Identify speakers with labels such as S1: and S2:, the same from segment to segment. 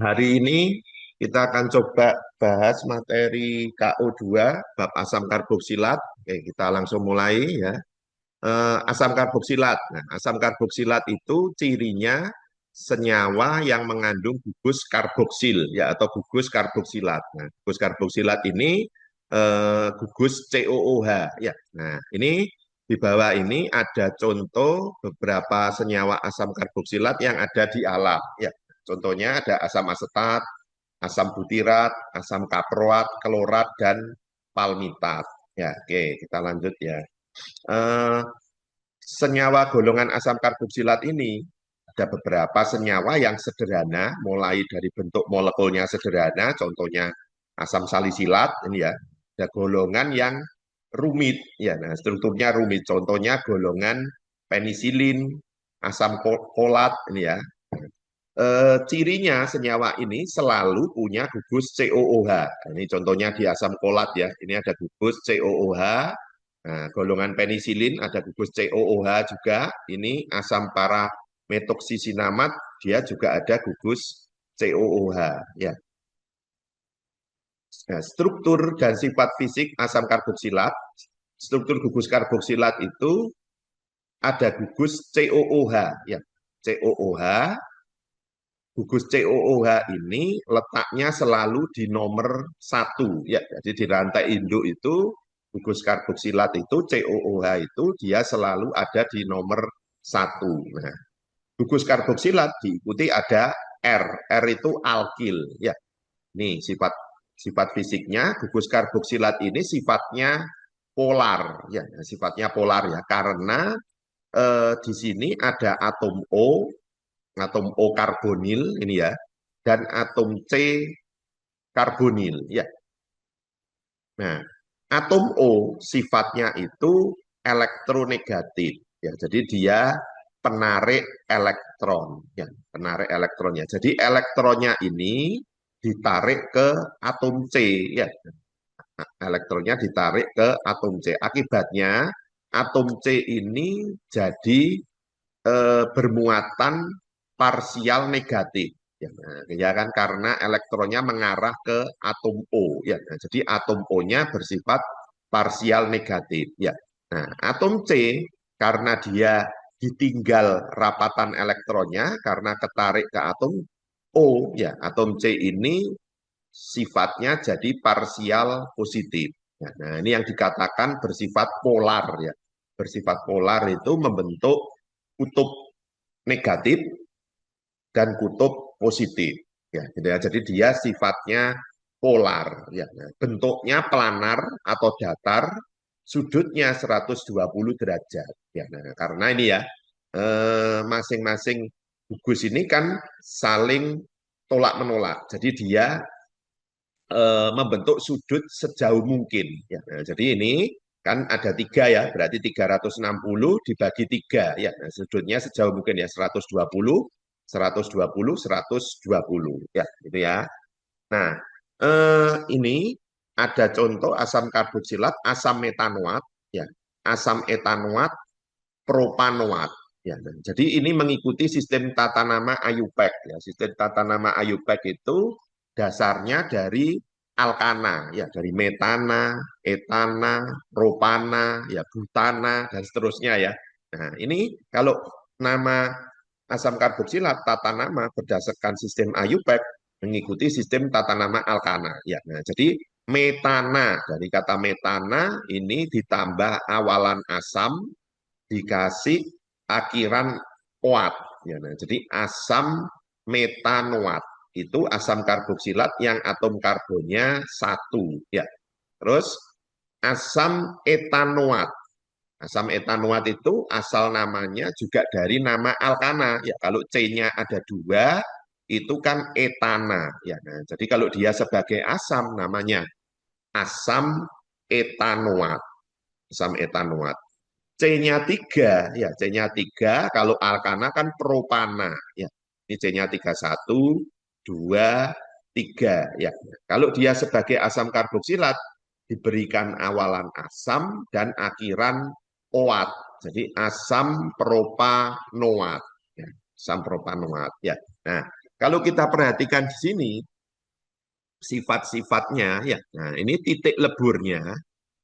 S1: Hari ini kita akan coba bahas materi KO2 bab asam karboksilat. Oke, kita langsung mulai ya. Asam karboksilat. Nah, asam karboksilat itu cirinya senyawa yang mengandung gugus karboksil ya atau gugus karboksilat. Nah, gugus karboksilat ini gugus COOH ya. Nah, ini di bawah ini ada contoh beberapa senyawa asam karboksilat yang ada di alam ya. Contohnya ada asam asetat, asam butirat, asam kaproat, klorat, dan palmitat. Ya, oke, kita lanjut ya. Eh, Senyawa golongan asam karboksilat ini ada beberapa senyawa yang sederhana, mulai dari bentuk molekulnya sederhana, contohnya asam salisilat, ini ya, ada golongan yang rumit, ya, nah strukturnya rumit, contohnya golongan penisilin, asam folat, ini ya, cirinya senyawa ini selalu punya gugus COOH. Ini contohnya di asam folat ya. Ini ada gugus COOH. Nah, golongan penisilin ada gugus COOH juga. Ini asam parametoxisinamat dia juga ada gugus COOH ya. Nah, struktur dan sifat fisik asam karboksilat. Struktur gugus karboksilat itu ada gugus COOH ya. COOH. Gugus COOH ini letaknya selalu di nomor satu ya. Jadi di rantai induk itu gugus karboksilat itu COOH itu dia selalu ada di nomor satu. Nah, gugus karboksilat diikuti ada R. R itu alkil ya. Nih sifat sifat fisiknya gugus karboksilat ini sifatnya polar ya, sifatnya polar ya karena di sini ada atom O, atom O karbonil ini ya, dan atom C karbonil ya. Nah, atom O sifatnya itu elektronegatif ya. Jadi dia penarik elektron ya, penarik elektronnya. Jadi elektronnya ini ditarik ke atom C ya. Elektronnya ditarik ke atom C. Akibatnya atom C ini jadi bermuatan parsial negatif. Ya, nah, ya kan karena elektronnya mengarah ke atom O. Ya, nah, jadi atom O-nya bersifat parsial negatif. Ya, nah atom C karena dia ditinggal rapatan elektronnya karena ketarik ke atom O. Ya, atom C ini sifatnya jadi parsial positif. Ya, nah ini yang dikatakan bersifat polar ya. Bersifat polar itu membentuk kutub negatif dan kutub positif. Ya, gitu ya. Jadi dia sifatnya polar. Ya. Nah, bentuknya planar atau datar, sudutnya 120 derajat. Ya, nah, karena ini ya, masing-masing gugus ini kan saling tolak menolak. Jadi dia membentuk sudut sejauh mungkin. Ya, nah, jadi ini kan ada tiga ya, berarti 360 dibagi tiga ya. Nah, sudutnya sejauh mungkin ya 120, 120, 120 ya, gitu ya. Nah, ini ada contoh asam karboksilat, asam metanoat ya, asam etanoat, propanoat. Ya, nah, jadi ini mengikuti sistem tata nama IUPAC. Ya. Sistem tata nama IUPAC itu dasarnya dari alkana, ya dari metana, etana, propana, ya butana dan seterusnya ya. Nah, ini kalau nama asam karboksilat tata nama berdasarkan sistem IUPAC mengikuti sistem tata nama alkana. Ya, nah, jadi metana dari kata metana ini ditambah awalan asam dikasih akhiran oat. Ya, nah, jadi asam metanoat itu asam karboksilat yang atom karbonnya satu. Ya, terus asam etanoat. Asam etanoat itu asal namanya juga dari nama alkana. Ya, kalau C-nya ada dua, itu kan etana. Ya, nah, jadi kalau dia sebagai asam namanya asam etanoat. Asam etanoat. C-nya 3, ya C-nya 3, kalau alkana kan propana, ya. Ini C-nya 3, 1, 2, 3, ya. Kalau dia sebagai asam karboksilat, diberikan awalan asam dan akhiran oat. Jadi asam propanoat, ya. Asam propanoat, ya. Nah, Kalau kita perhatikan di sini sifat-sifatnya ya. Nah, ini titik leburnya.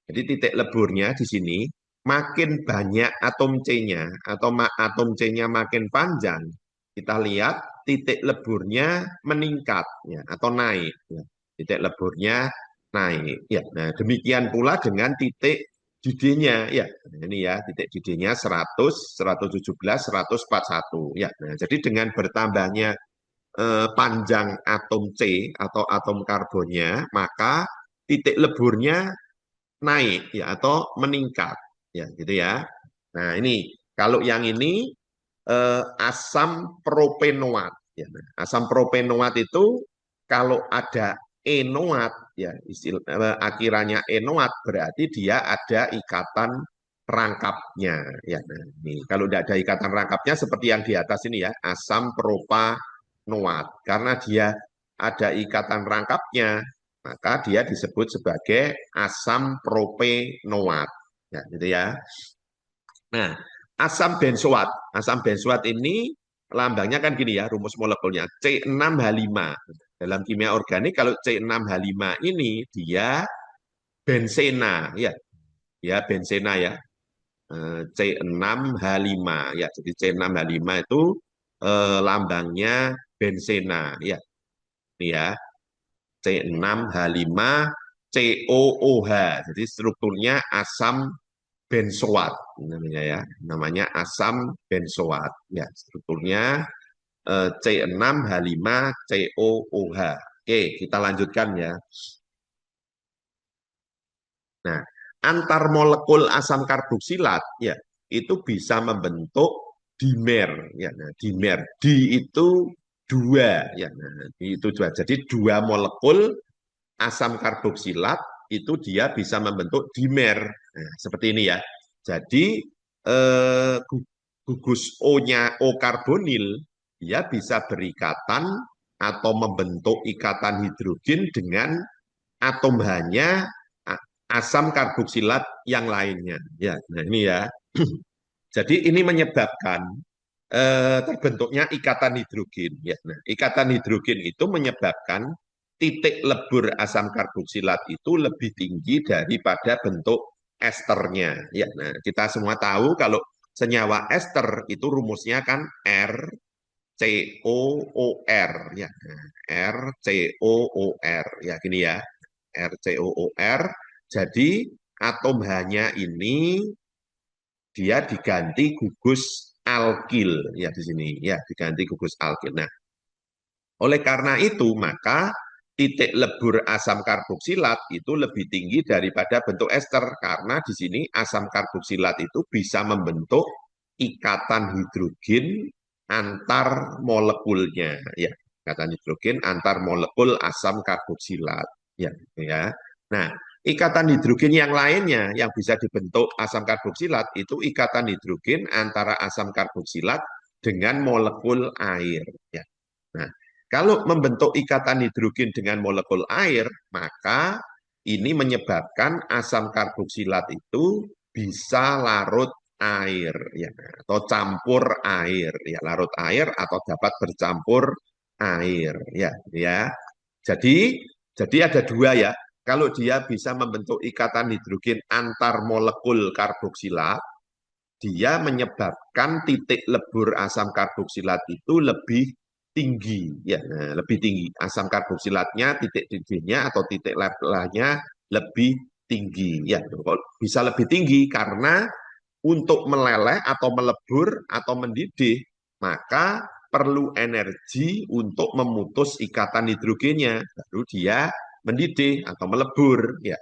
S1: Jadi titik leburnya di sini makin banyak atom C-nya atau atom C-nya makin panjang, kita lihat titik leburnya meningkat ya atau naik ya. Titik leburnya naik ya. Nah, demikian pula dengan titik didihnya ya. Nah, ini ya titik didihnya 100, 117, 141 ya. Nah, jadi dengan bertambahnya panjang atom C atau atom karbonnya, maka titik leburnya naik ya atau meningkat ya gitu ya. Nah, ini kalau yang ini asam propenoat ya. Nah, asam propenoat itu kalau ada enoat ya akhirannya enoat berarti dia ada ikatan rangkapnya ya. Nah, ini kalau tidak ada ikatan rangkapnya seperti yang di atas ini ya, asam propanoat. Karena dia ada ikatan rangkapnya, maka dia disebut sebagai asam propenoat. Ya, gitu ya. Nah, asam benzoat ini lambangnya kan gini ya, rumus molekulnya C6H5. Dalam kimia organik kalau C6H5 ini dia bensena ya, ya bensena ya. C6H5 ya. Jadi C6H5 itu lambangnya bensena ya. Ini ya. C6H5 COOH. Jadi strukturnya asam benzoat namanya ya. Namanya asam benzoat. Ya, strukturnya C6H5 COOH. Oke, kita lanjutkan ya. Nah, antar molekul asam karboksilat ya itu bisa membentuk dimer ya. Nah, dimer di itu dua ya. Nah, itu dua. Jadi dua molekul asam karboksilat itu dia bisa membentuk dimer. Nah, seperti ini ya. Jadi gugus O-nya O karbonil dia bisa berikatan atau membentuk ikatan hidrogen dengan atom H-nya asam karboksilat yang lainnya. Ya, nah ini ya. Jadi ini menyebabkan terbentuknya ikatan hidrogen. Ya, nah, ikatan hidrogen itu menyebabkan titik lebur asam karboksilat itu lebih tinggi daripada bentuk esternya. Ya, nah, kita semua tahu kalau senyawa ester itu rumusnya kan RCOOR ya. Nah, RCOOR ya gini ya. RCOOR. Jadi atom H-nya ini dia diganti gugus alkil ya di sini ya diganti gugus alkil. Nah, oleh karena itu maka titik lebur asam karboksilat itu lebih tinggi daripada bentuk ester karena di sini asam karboksilat itu bisa membentuk ikatan hidrogen antar molekulnya ya ikatan hidrogen antar molekul asam karboksilat ya ya. Nah, ikatan hidrogen yang lainnya yang bisa dibentuk asam karboksilat itu ikatan hidrogen antara asam karboksilat dengan molekul air ya. Nah, kalau membentuk ikatan hidrogen dengan molekul air, maka ini menyebabkan asam karboksilat itu bisa larut air ya atau campur air ya larut air atau dapat bercampur air ya ya. Jadi ada dua ya. Kalau dia bisa membentuk ikatan hidrogen antar molekul karboksilat, dia menyebabkan titik lebur asam karboksilat itu lebih tinggi ya nah, lebih tinggi asam karboksilatnya titik didihnya atau titik labelnya lebih tinggi ya bisa lebih tinggi karena untuk meleleh atau melebur atau mendidih maka perlu energi untuk memutus ikatan hidrogennya baru dia mendidih atau melebur ya.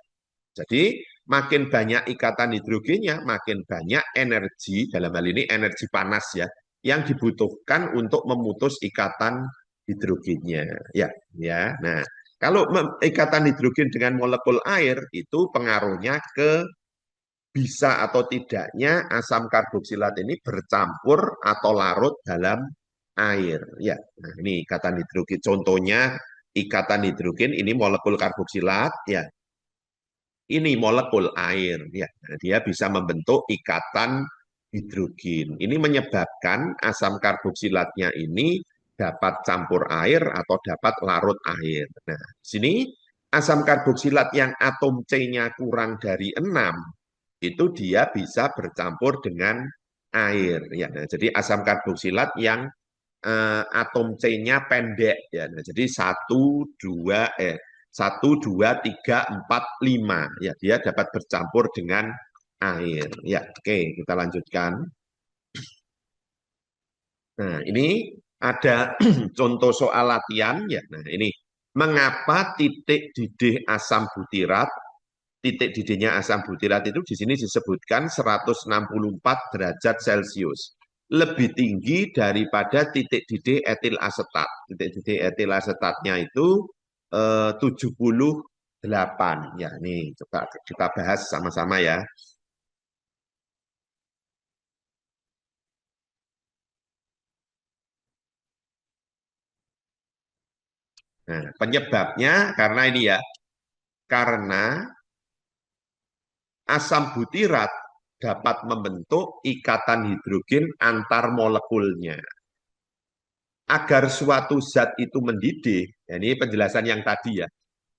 S1: Jadi makin banyak ikatan hidrogennya, makin banyak energi, dalam hal ini energi panas ya, yang dibutuhkan untuk memutus ikatan hidrogennya. Ya, ya. Nah, kalau ikatan hidrogen dengan molekul air itu pengaruhnya ke bisa atau tidaknya asam karboksilat ini bercampur atau larut dalam air. Ya, nah ini ikatan hidrogen. Contohnya ikatan hidrogen ini molekul karboksilat ya ini molekul air ya dia bisa membentuk ikatan hidrogen ini menyebabkan asam karboksilatnya ini dapat campur air atau dapat larut air. Nah, di sini asam karboksilat yang atom C-nya kurang dari 6 itu dia bisa bercampur dengan air ya. Nah, jadi asam karboksilat yang atom C-nya pendek ya. Nah, jadi 1, 2, 3, 4, 5 ya, dia dapat bercampur dengan air. Ya, oke, kita lanjutkan. Nah, ini ada contoh soal latihan ya. Nah, ini mengapa titik didih asam butirat, titik didihnya asam butirat itu di sini disebutkan 164 derajat Celcius. Lebih tinggi daripada titik didih etil asetat. Titik didih etil asetatnya itu 78. Ya, ini coba kita bahas sama-sama ya. Nah, penyebabnya karena ini ya, karena asam butirat dapat membentuk ikatan hidrogen antar molekulnya. Agar suatu zat itu mendidih, ya ini penjelasan yang tadi ya,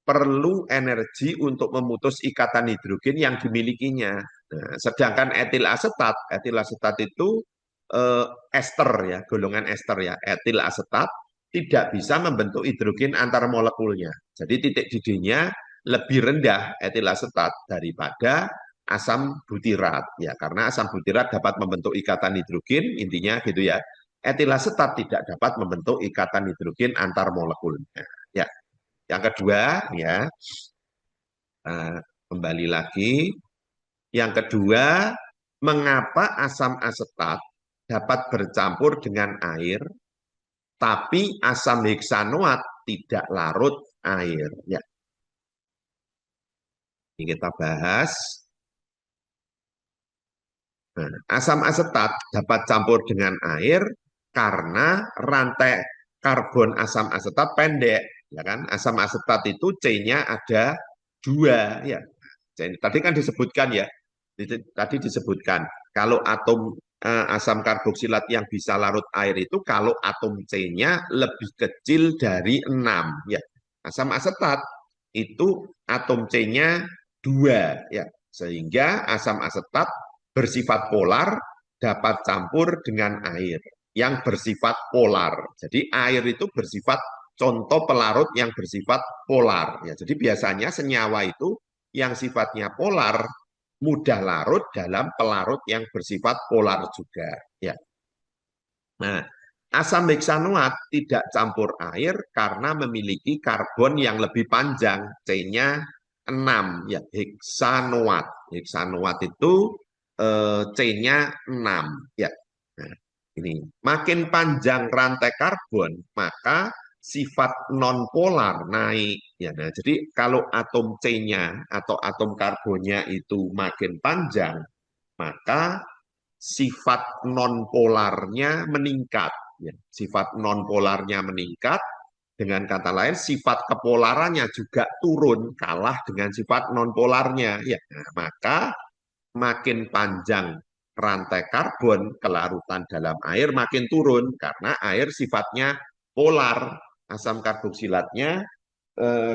S1: perlu energi untuk memutus ikatan hidrogen yang dimilikinya. Nah, sedangkan etil asetat itu ester ya, golongan ester ya, etil asetat tidak bisa membentuk hidrogen antar molekulnya. Jadi titik didihnya lebih rendah etil asetat daripada asam butirat ya, karena asam butirat dapat membentuk ikatan hidrogen, intinya gitu ya. Etil asetat tidak dapat membentuk ikatan hidrogen antar molekulnya. Ya, yang kedua, ya, kembali lagi. Yang kedua, mengapa asam asetat dapat bercampur dengan air, tapi asam heksanoat tidak larut air? Ya, ini kita bahas. Nah, asam asetat dapat campur dengan air karena rantai karbon asam asetat pendek, ya kan? Asam asetat itu C-nya ada 2, ya. Tadi kan disebutkan ya, tadi disebutkan kalau atom asam karboksilat yang bisa larut air itu kalau atom C-nya lebih kecil dari 6 ya. Asam asetat itu atom C-nya 2 ya. Sehingga asam asetat bersifat polar dapat campur dengan air yang bersifat polar. Jadi air itu bersifat contoh pelarut yang bersifat polar ya. Jadi biasanya senyawa itu yang sifatnya polar mudah larut dalam pelarut yang bersifat polar juga ya. Nah, asam heksanoat tidak campur air karena memiliki karbon yang lebih panjang, C-nya 6 ya, heksanoat. Heksanoat itu C-nya 6 ya. Nah, ini makin panjang rantai karbon, maka sifat nonpolar naik ya. Nah, jadi kalau atom C-nya atau atom karbonnya itu makin panjang, maka sifat nonpolarnya meningkat ya. Sifat nonpolarnya meningkat, dengan kata lain sifat kepolarannya juga turun, kalah dengan sifat nonpolarnya ya. Nah, maka makin panjang rantai karbon kelarutan dalam air makin turun karena air sifatnya polar. Asam karboksilatnya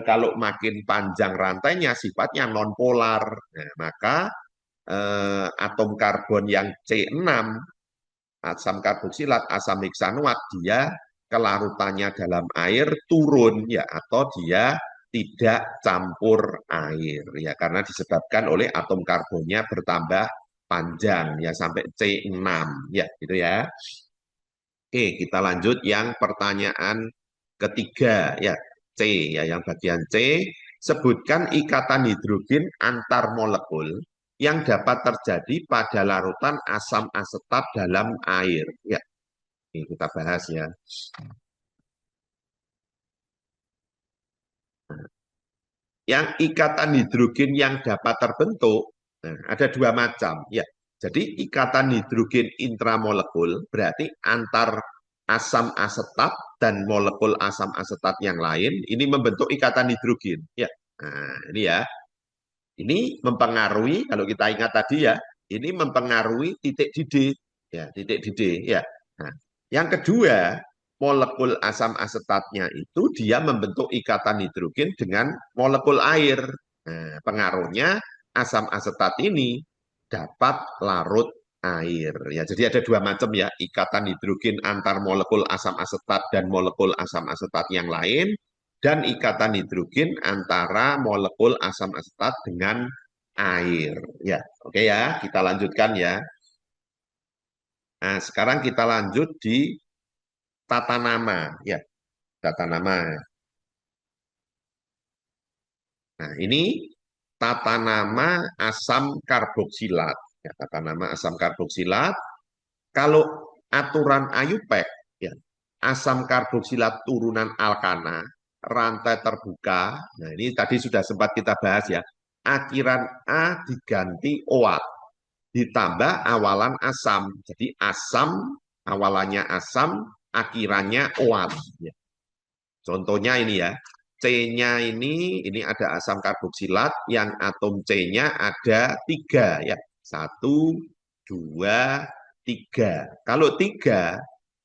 S1: kalau makin panjang rantainya sifatnya nonpolar. Nah, maka atom karbon yang C6 asam karboksilat, asam heksanoat, dia kelarutannya dalam air turun ya, atau dia tidak campur air ya, karena disebabkan oleh atom karbonnya bertambah panjang ya sampai C6 ya gitu ya. Oke, kita lanjut yang pertanyaan ketiga ya, C ya, yang bagian C, sebutkan ikatan hidrogen antar molekul yang dapat terjadi pada larutan asam asetat dalam air. Ya, ini kita bahas ya. Yang ikatan hidrogen yang dapat terbentuk, nah, ada dua macam. Ya, jadi ikatan hidrogen intramolekul berarti antar asam asetat dan molekul asam asetat yang lain ini membentuk ikatan hidrogen. Ya, nah, ini ya. Ini mempengaruhi, kalau kita ingat tadi ya, ini mempengaruhi titik didih, ya, titik didih, ya. Nah, yang kedua, molekul asam asetatnya itu dia membentuk ikatan hidrogen dengan molekul air. Nah, pengaruhnya asam asetat ini dapat larut air. Ya, jadi ada dua macam ya, ikatan hidrogen antar molekul asam asetat dan molekul asam asetat yang lain, dan ikatan hidrogen antara molekul asam asetat dengan air. Ya, oke ya, kita lanjutkan ya. Nah, sekarang kita lanjut di tata nama ya, tata nama. Nah, ini tata nama asam karboksilat. Ya, tata nama asam karboksilat. Kalau aturan IUPAC, ya, asam karboksilat turunan alkana, rantai terbuka. Nah, ini tadi sudah sempat kita bahas ya. Akhiran A diganti OAT, ditambah awalan asam. Jadi asam, awalannya asam, akhirannya OAT. Ya. Contohnya ini ya, C-nya ini ada asam karboksilat yang atom C-nya ada 3 ya. 1, 2, 3. Kalau 3,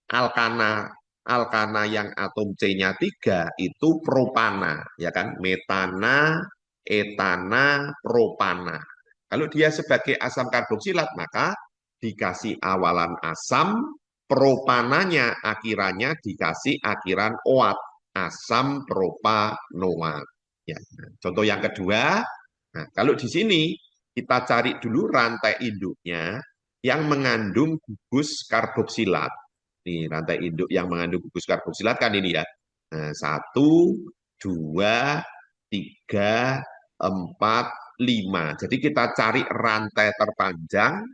S1: alkana alkana yang atom C-nya 3 itu propana, ya kan? Metana, etana, propana. Kalau dia sebagai asam karboksilat, maka dikasih awalan asam, propananya akhirannya dikasih akhiran OAT, asam propanoat. Ya, contoh yang kedua, nah, kalau di sini kita cari dulu rantai induknya yang mengandung gugus karboksilat. Nih, rantai induk yang mengandung gugus karboksilat kan ini ya. Nah, 1, 2, 3, 4, 5. Jadi kita cari rantai terpanjang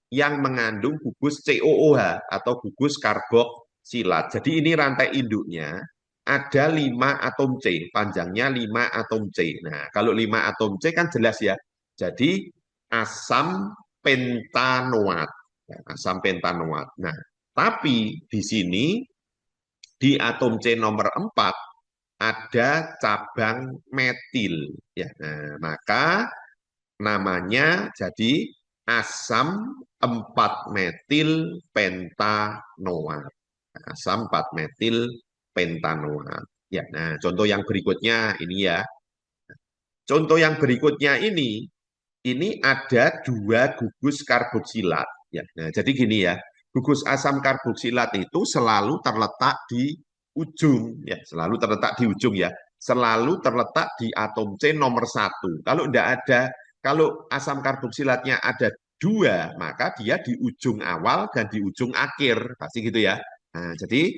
S1: yang mengandung gugus COOH atau gugus karboksilat. Jadi ini rantai induknya ada 5 atom C, panjangnya 5 atom C. Nah, kalau 5 atom C kan jelas ya. Jadi asam pentanoat. Ya, asam pentanoat. Nah, tapi di sini di atom C nomor 4 ada cabang metil. Ya, nah, maka namanya jadi asam 4 metil pentanoat. Asam 4 metil pentanoat. Ya, nah contoh yang berikutnya ini ya. Contoh yang berikutnya ini ada 2 gugus karboksilat. Ya, nah, jadi gini ya, gugus asam karboksilat itu selalu terletak di ujung, ya, selalu terletak di ujung ya, selalu terletak di atom C nomor 1. Kalau tidak ada, kalau asam karboksilatnya ada 2, maka dia di ujung awal dan di ujung akhir, pasti gitu ya. Nah, jadi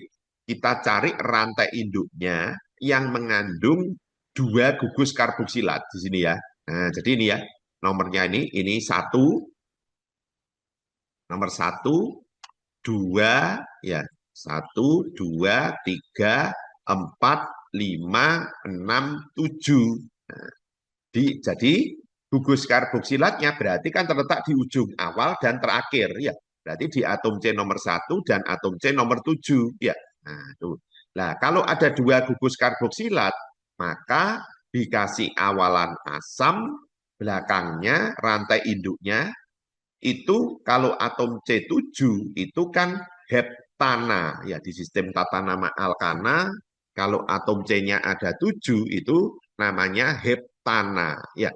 S1: kita cari rantai induknya yang mengandung 2 gugus karboksilat di sini ya. Nah, jadi ini ya, nomornya ini 1, nomor 1, 2, ya, 1, 2, 3, 4, 5, 6, 7. Nah, jadi gugus karboksilatnya berarti kan terletak di ujung awal dan terakhir ya. Berarti di atom C nomor 1 dan atom C nomor 7 ya. Nah, tuh. Nah, kalau ada 2 gugus karboksilat, maka dikasih awalan asam, belakangnya rantai induknya itu kalau atom C7 itu kan heptana ya, di sistem tata nama alkana kalau atom C-nya ada 7 itu namanya heptana ya.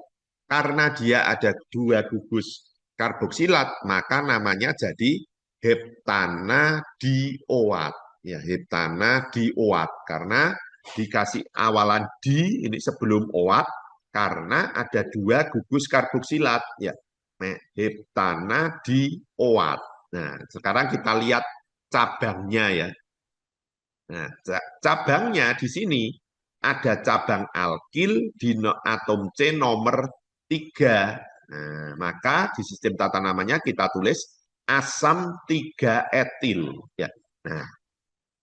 S1: Karena dia ada 2 gugus karboksilat maka namanya jadi heptana dioat ya, heptana dioat karena dikasih awalan di ini sebelum oat karena ada 2 gugus karboksilat ya, heptana dioat. Nah, sekarang kita lihat cabangnya ya. Nah, cabangnya di sini ada cabang alkil di atom C nomor 3. Nah, maka di sistem tata namanya kita tulis asam 3 etil ya. Nah,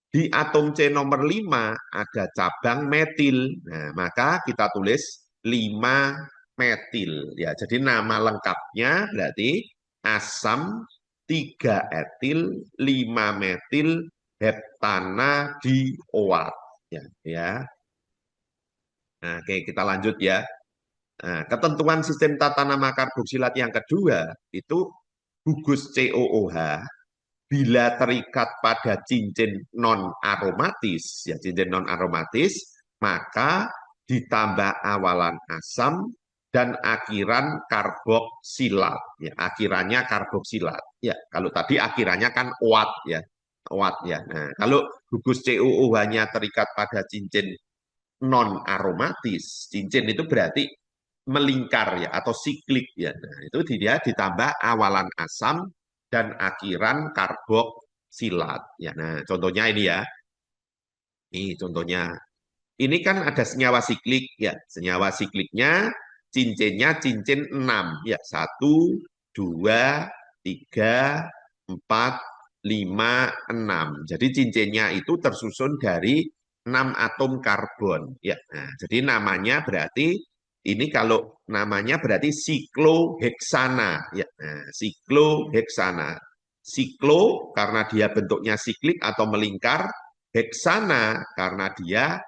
S1: di atom C nomor 5 ada cabang metil. Nah, maka kita tulis 5 metil ya. Jadi nama lengkapnya berarti asam 3 etil 5 metil heptana dioat ya, ya. Nah, oke, kita lanjut ya. Nah, ketentuan sistem tata nama karboksilat yang kedua itu gugus COOH bila terikat pada cincin non aromatis, ya cincin non aromatis, maka ditambah awalan asam dan akhiran karboksilat. Ya, akhirannya karboksilat. Ya, kalau tadi akhirannya kan OAT ya, OAT ya. Nah, kalau gugus COO-nya terikat pada cincin non aromatis, cincin itu berarti melingkar ya atau siklik ya. Nah, itu dia ditambah awalan asam dan akhiran karboksilat. Ya, nah contohnya ini ya. Ini contohnya. Ini kan ada senyawa siklik ya. Senyawa sikliknya cincinnya cincin 6 ya. Satu, 2, 3, 4, 5, 6. Jadi cincinnya itu tersusun dari 6 atom karbon ya. Nah, jadi namanya berarti ini kalau namanya berarti sikloheksana ya. Nah, sikloheksana. Siklo karena dia bentuknya siklik atau melingkar, heksana karena dia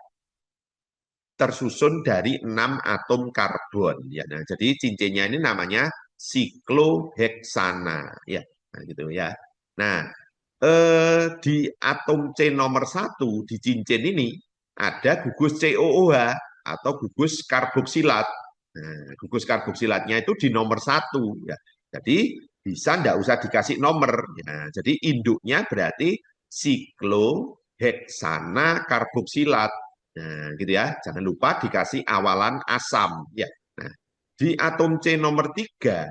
S1: tersusun dari 6 atom karbon ya. Nah, jadi cincinnya ini namanya sikloheksana ya. Nah, gitu ya. Nah, di atom C nomor 1 di cincin ini ada gugus COOH atau gugus karboksilat. Nah, gugus karboksilatnya itu di nomor 1 ya. Jadi bisa enggak usah dikasih nomor. Ya, jadi induknya berarti sikloheksana karboksilat. Nah, gitu ya. Jangan lupa dikasih awalan asam ya. Nah, di atom C nomor 3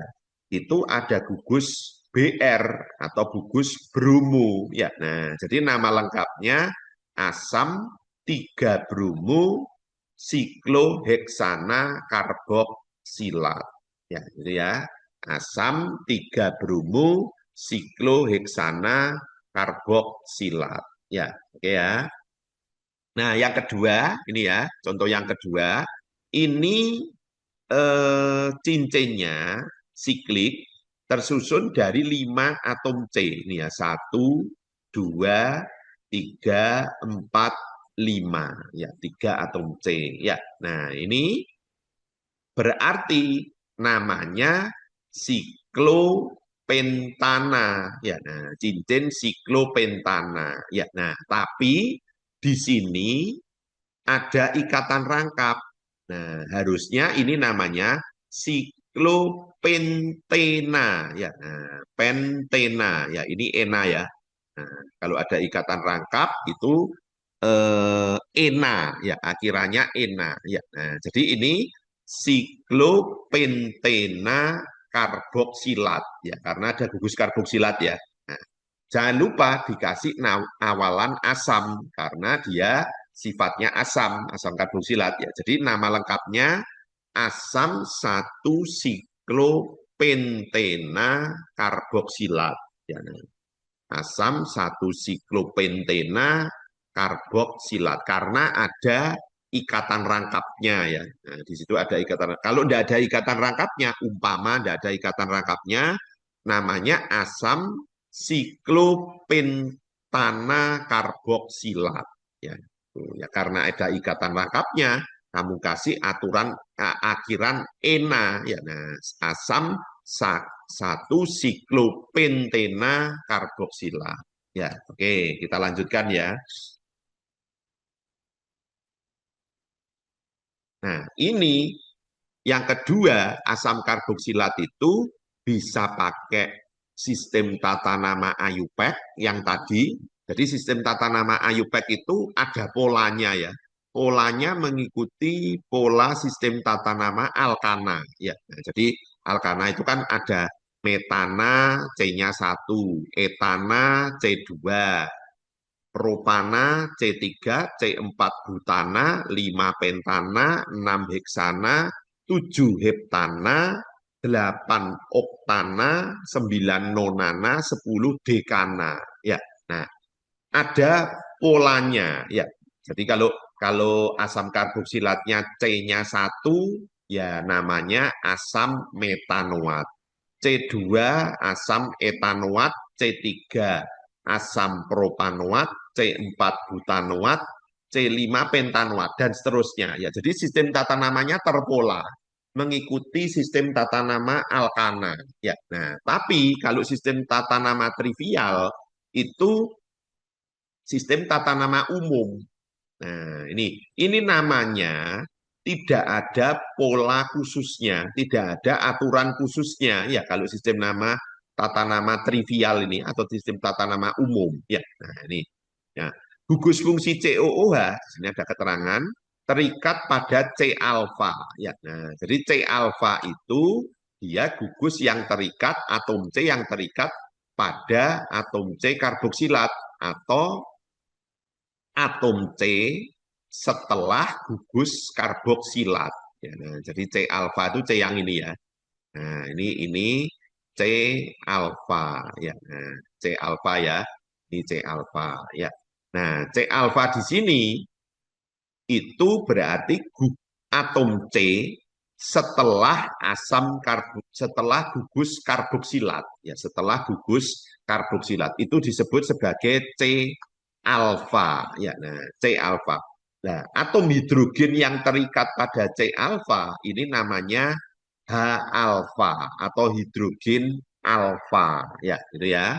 S1: itu ada gugus BR atau gugus bromo ya. Nah, jadi nama lengkapnya asam 3 bromo sikloheksana karboksilat. Ya, gitu ya. Asam 3 bromo sikloheksana karboksilat. Ya, oke ya. Nah, yang kedua, ini ya, contoh yang kedua, ini cincinnya siklik tersusun dari 5 atom C. Ini ya, 1, 2, 3, 4, 5. Ya, 3 atom C. Ya, nah ini berarti namanya siklopentana. Ya, nah, cincin siklopentana. Ya, nah, tapi di sini ada ikatan rangkap. Nah, harusnya ini namanya siklopentena ya. Nah, pentena ya, ini ena ya. Nah, kalau ada ikatan rangkap itu ena ya, akhirannya ena ya. Nah, jadi ini siklopentena karboksilat ya, karena ada gugus karboksilat ya. Nah, jangan lupa dikasih awalan asam karena dia sifatnya asam, asam karboksilat ya. Jadi nama lengkapnya asam 1 siklopentena karboksilat ya. Nah, asam 1 siklopentena karboksilat karena ada ikatan rangkapnya ya. Nah, di situ ada ikatan. Kalau tidak ada ikatan rangkapnya, umpama tidak ada ikatan rangkapnya, namanya asam siklopentana karboksilat ya. Ya karena ada ikatan rangkapnya, kamu kasih aturan akhiran ena ya. Nah, asam 1 siklopentena karboksilat. Ya, oke, kita lanjutkan ya. Nah, ini yang kedua, asam karboksilat itu bisa pakai sistem tata nama IUPAC yang tadi. Jadi sistem tata nama IUPAC itu ada polanya ya. Polanya mengikuti pola sistem tata nama alkana ya. Nah, jadi alkana itu kan ada metana C-nya 1, etana C2, propana C3, C4 butana, 5 pentana, 6 heksana, 7 heptana, 8 oktana, 9 nonana, 10 dekana. Ya. Nah, ada polanya ya. Jadi kalau asam karboksilatnya C-nya 1 ya namanya asam metanoat. C2 asam etanoat, C3 asam propanoat, C4 butanoat, C5 pentanoat, dan seterusnya. Ya, jadi sistem tata namanya terpola, mengikuti sistem tata nama alkana. Ya, nah, tapi kalau sistem tata nama trivial, itu sistem tata nama umum. Nah, ini namanya tidak ada pola khususnya, tidak ada aturan khususnya. Ya, kalau sistem nama tata nama trivial ini atau sistem tata nama umum. Ya, nah ini. Ya, gugus fungsi COOH, di sini ada keterangan terikat pada C alfa. Ya, nah, jadi C alfa itu dia gugus yang terikat atom C yang terikat pada atom C karboksilat atau atom C setelah gugus karboksilat. Ya, nah, jadi C alfa itu C yang ini ya. Nah, ini C alfa ya. Nah, C alfa ya. Ini C alfa ya. Nah, C alfa di sini itu berarti atom C setelah gugus karboksilat ya, setelah gugus karboksilat itu disebut sebagai C alfa ya. Nah, C alfa. Nah, atom hidrogen yang terikat pada C alfa ini namanya H alfa atau hidrogen alfa ya, gitu ya.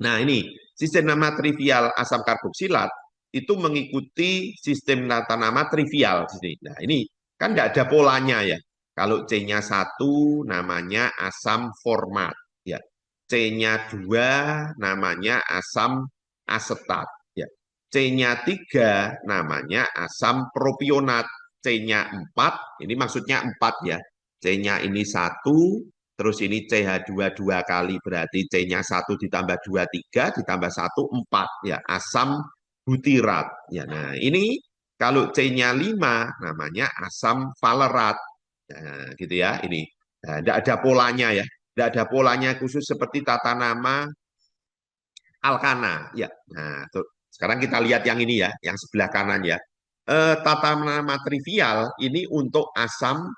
S1: Nah, ini sistem nama trivial asam karboksilat itu mengikuti sistem tata nama trivial di sini. Nah, ini kan tidak ada polanya ya. Kalau C-nya 1 namanya asam format ya. C-nya 2 namanya asam asetat ya. C-nya 3 namanya asam propionat. C-nya 4 ini maksudnya 4 ya. C-nya ini 1, terus ini CH2 kali berarti C-nya 1 ditambah 2, 3, ditambah 1, 4. Ya, asam butirat. Ya, nah, ini kalau C-nya 5, namanya asam valerat. Nah, gitu ya, ini. Nah, tidak ada polanya ya. Tidak ada polanya khusus seperti tata nama alkana. Ya, nah, tuh. Sekarang kita lihat yang ini ya, yang sebelah kanan ya. Tata nama trivial ini untuk asam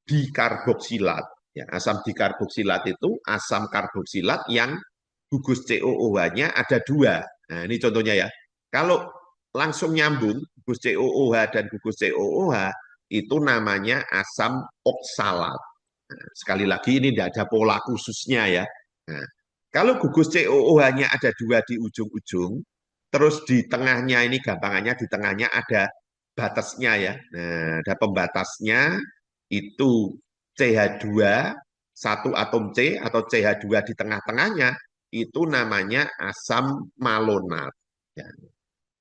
S1: dikarboksilat. Ya, asam dikarboksilat itu asam karboksilat yang gugus COOH-nya ada 2. Nah, ini contohnya ya. Kalau langsung nyambung, gugus COOH dan gugus COOH, itu namanya asam oksalat. Nah, sekali lagi ini tidak ada pola khususnya ya. Nah, kalau gugus COOH-nya ada 2 di ujung-ujung, terus di tengahnya ini gampangannya di tengahnya ada batasnya ya. Nah, ada pembatasnya itu CH2 satu atom C atau CH2 di tengah-tengahnya itu namanya asam malonat. Ya.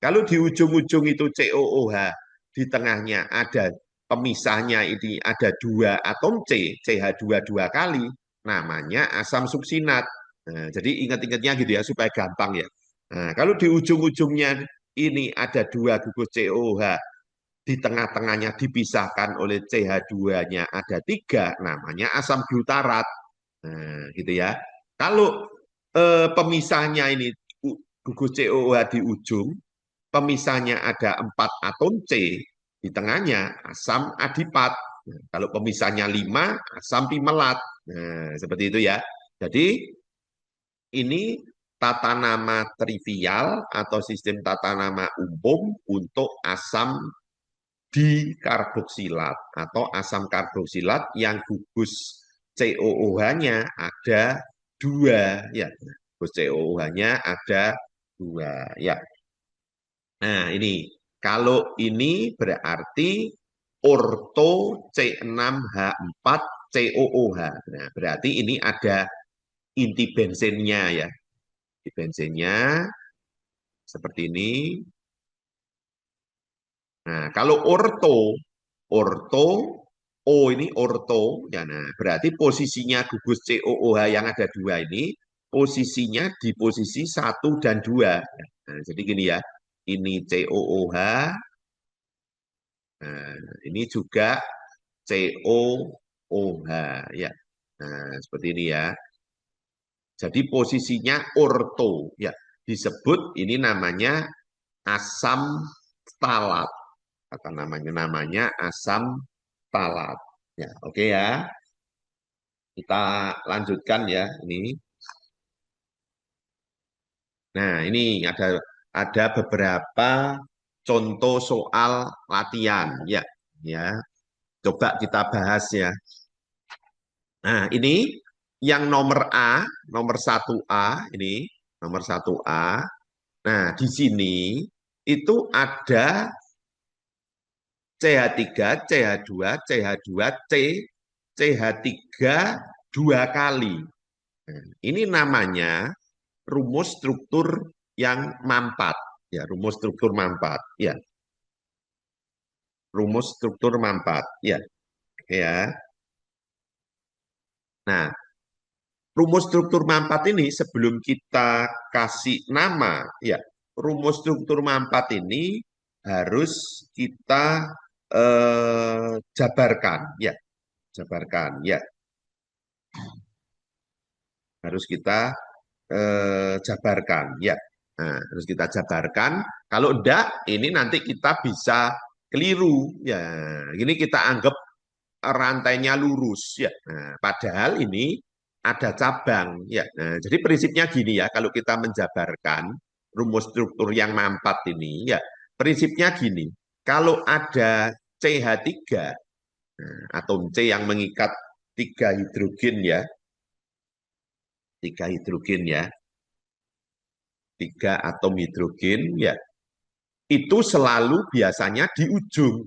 S1: Kalau di ujung-ujung itu COOH di tengahnya ada pemisahnya ini ada 2 atom C, CH2 2 kali, namanya asam suksinat. Nah, jadi ingat-ingatnya gitu ya supaya gampang ya. Nah, kalau di ujung-ujungnya ini ada 2 gugus COOH di tengah-tengahnya dipisahkan oleh CH2-nya ada 3, namanya asam glutarat. Nah, gitu ya. Kalau pemisahnya ini gugus COOH di ujung, pemisahnya ada 4 atom C, di tengahnya asam adipat. Nah, kalau pemisahnya 5, asam pimelat. Nah, seperti itu ya. Jadi ini tata nama trivial atau sistem tata nama umum untuk asam dikarboksilat atau asam karboksilat yang gugus COOH-nya ada 2 ya. Gugus COOH-nya ada 2 ya. Nah, ini kalau ini berarti orto C6H4 COOH. Nah, berarti ini ada inti bensinnya ya. Inti bensinnya seperti ini. Nah, kalau orto O ini orto, ya nah berarti posisinya gugus COOH yang ada 2 ini posisinya di posisi 1 dan 2. Nah, jadi gini ya, ini COOH, nah, ini juga COOH ya. Nah, seperti ini ya. Jadi posisinya orto ya. Disebut ini namanya asam stalat. Kata namanya asam talat. Ya, oke ya. Kita lanjutkan ya ini. Nah, ini ada beberapa contoh soal latihan ya. Ya, coba kita bahas ya. Nah, ini yang nomor A, nomor 1A ini nomor 1A. Nah, di sini itu ada CH3, CH2, CH2, C, CH3 dua kali. Nah, ini namanya rumus struktur yang mampat. Ya, rumus struktur mampat. Ya, rumus struktur mampat. Ya, ya. Nah, rumus struktur mampat ini sebelum kita kasih nama, ya, rumus struktur mampat ini harus kita jabarkan, ya, jabarkan, ya, harus kita jabarkan, ya. Nah, harus kita jabarkan. Kalau enggak, ini nanti kita bisa keliru, ya. Ini kita anggap rantainya lurus, ya. Nah, padahal ini ada cabang, ya. Nah, jadi prinsipnya gini ya, kalau kita menjabarkan rumus struktur yang mampat ini, ya, prinsipnya gini. Kalau ada CH3, nah, atom C yang mengikat tiga hidrogen ya, tiga hidrogen ya, tiga atom hidrogen ya, itu selalu biasanya di ujung,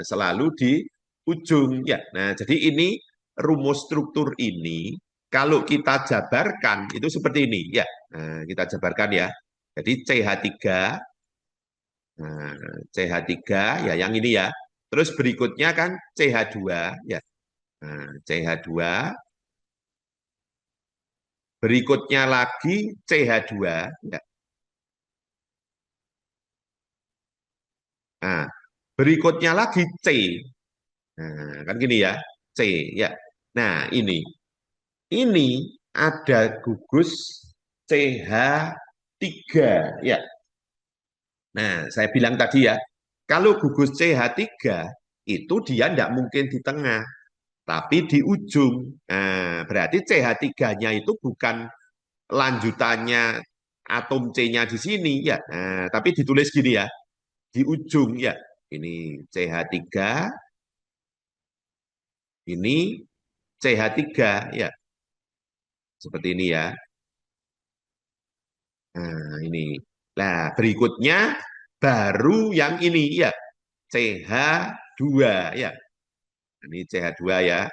S1: selalu di ujung ya. Nah, jadi ini rumus struktur ini kalau kita jabarkan itu seperti ini ya. Nah, kita jabarkan ya. Jadi CH3, nah, CH3 ya yang ini ya. Terus berikutnya kan CH2 ya. Nah, CH2, berikutnya lagi CH2 ya. Nah, berikutnya lagi C. Nah, kan gini ya, C ya. Nah, ini ada gugus CH3 ya. Nah, saya bilang tadi ya, kalau gugus CH3 itu dia tidak mungkin di tengah, tapi di ujung. Nah, berarti CH3-nya itu bukan lanjutannya atom C-nya di sini ya. Nah, tapi ditulis gini ya, di ujung ya. Ini CH3, ini CH3 ya. Seperti ini ya. Nah, ini. Nah, berikutnya baru yang ini ya, CH2 ya. Ini CH2 ya,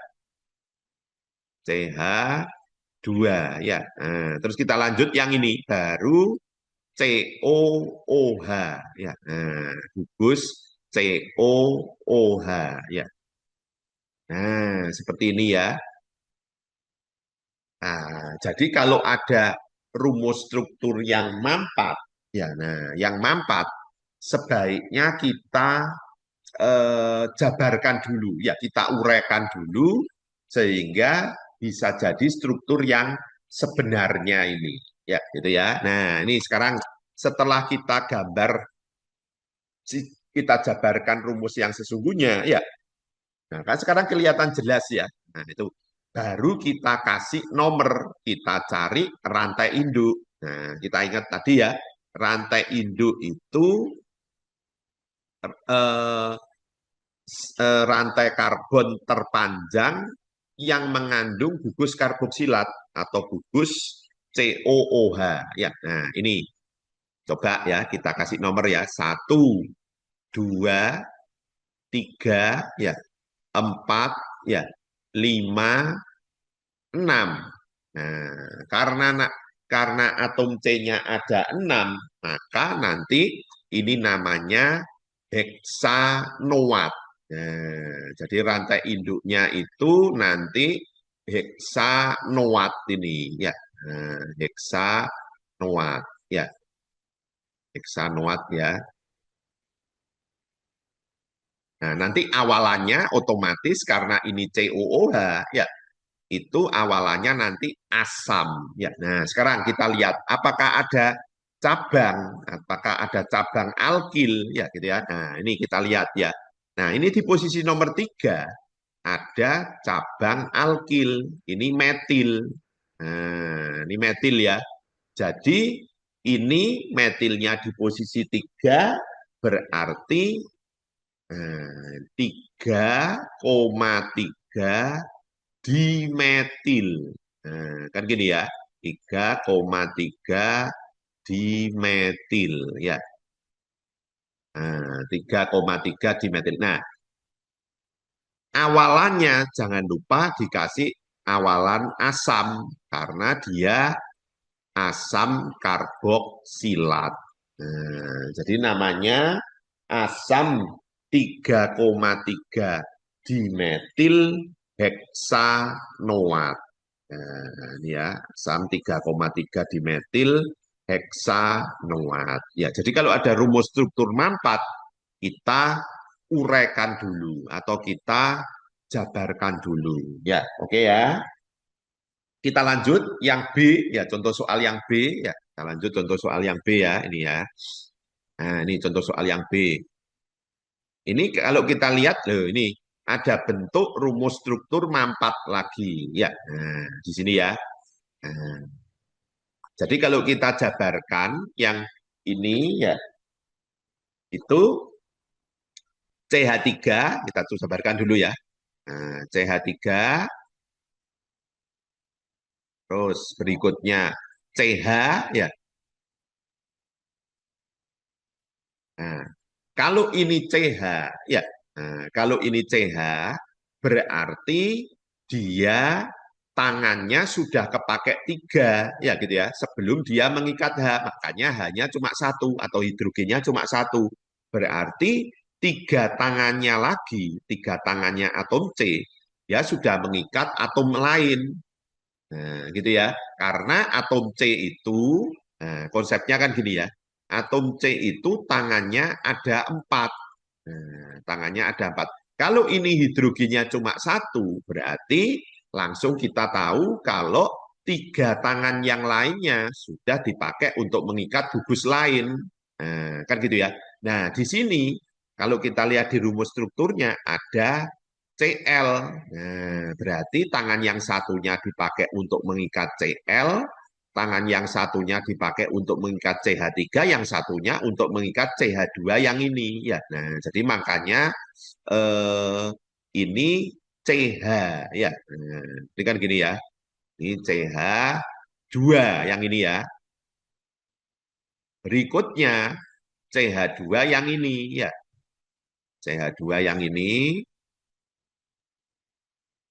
S1: CH2 ya. Nah, terus kita lanjut yang ini, baru COOH ya. Nah, gugus COOH ya. Nah, seperti ini ya. Nah, jadi kalau ada rumus struktur yang mampat, ya, nah, yang mampat sebaiknya kita jabarkan dulu, ya, kita uraikan dulu sehingga bisa jadi struktur yang sebenarnya ini, ya, gitu ya. Nah, ini sekarang setelah kita gambar, kita jabarkan rumus yang sesungguhnya, ya. Nah, kan sekarang kelihatan jelas ya. Nah, itu baru kita kasih nomor, kita cari rantai induk. Nah, kita ingat tadi ya, rantai induk itu eh, rantai karbon terpanjang yang mengandung gugus karboksilat atau gugus COOH. Ya, nah ini coba ya kita kasih nomor ya, 1, 2, 3, ya, 4, ya, 5, 6. Nah, karena atom C-nya ada 6, maka nanti ini namanya heksanoat. Nah, jadi rantai induknya itu nanti heksanoat ini ya. Nah, heksanoat ya, heksanoat ya. Nah, nanti awalannya otomatis karena ini COOH ya, itu awalannya nanti asam ya. Nah, sekarang kita lihat apakah ada cabang, apakah ada cabang alkil ya gitu ya. Nah, ini kita lihat ya. Nah, ini di posisi nomor 3 ada cabang alkil, ini metil. Nah, ini metil ya. Jadi ini metilnya di posisi 3 berarti 3,3 dimetil. Nah, kan gini ya. 3,3 dimetil ya. Nah, 3,3 dimetil. Nah, awalannya jangan lupa dikasih awalan asam karena dia asam karboksilat. Nah, jadi namanya asam 3,3 dimetil heksanoat. Nah, ini ya, asam 3,3 dimetil heksanoat. Ya, jadi kalau ada rumus struktur mampat, kita uraikan dulu atau kita jabarkan dulu. Ya, oke ya. Kita lanjut yang B, ya contoh soal yang B, ya. Kita lanjut contoh soal yang B ya, ini ya. Nah, ini contoh soal yang B. Ini kalau kita lihat, loh, ini ada bentuk rumus struktur mampat lagi, ya. Nah, di sini ya. Nah, jadi kalau kita jabarkan yang ini, ya, itu CH3, kita jabarkan dulu ya. Nah, CH3, terus berikutnya CH, ya. Nah, kalau ini CH, ya, nah, kalau ini CH berarti dia tangannya sudah kepakai tiga, ya gitu ya. Sebelum dia mengikat H, makanya hanya cuma satu atau hidrogennya cuma satu. Berarti tiga tangannya lagi, tiga tangannya atom C, ya sudah mengikat atom lain. Nah, gitu ya. Karena atom C itu, nah, konsepnya kan gini ya. Atom C itu tangannya ada empat. Nah, tangannya ada empat. Kalau ini hidrogennya cuma satu, berarti langsung kita tahu kalau tiga tangan yang lainnya sudah dipakai untuk mengikat gugus lain. Nah, kan gitu ya. Nah, di sini kalau kita lihat di rumus strukturnya ada Cl. Nah, berarti tangan yang satunya dipakai untuk mengikat Cl, tangan yang satunya dipakai untuk mengikat CH3, yang satunya untuk mengikat CH2 yang ini. Ya, nah, jadi makanya eh, ini CH ya. Nah, ini kan gini ya. Ini CH2 yang ini ya. Berikutnya CH2 yang ini ya. CH2 yang ini.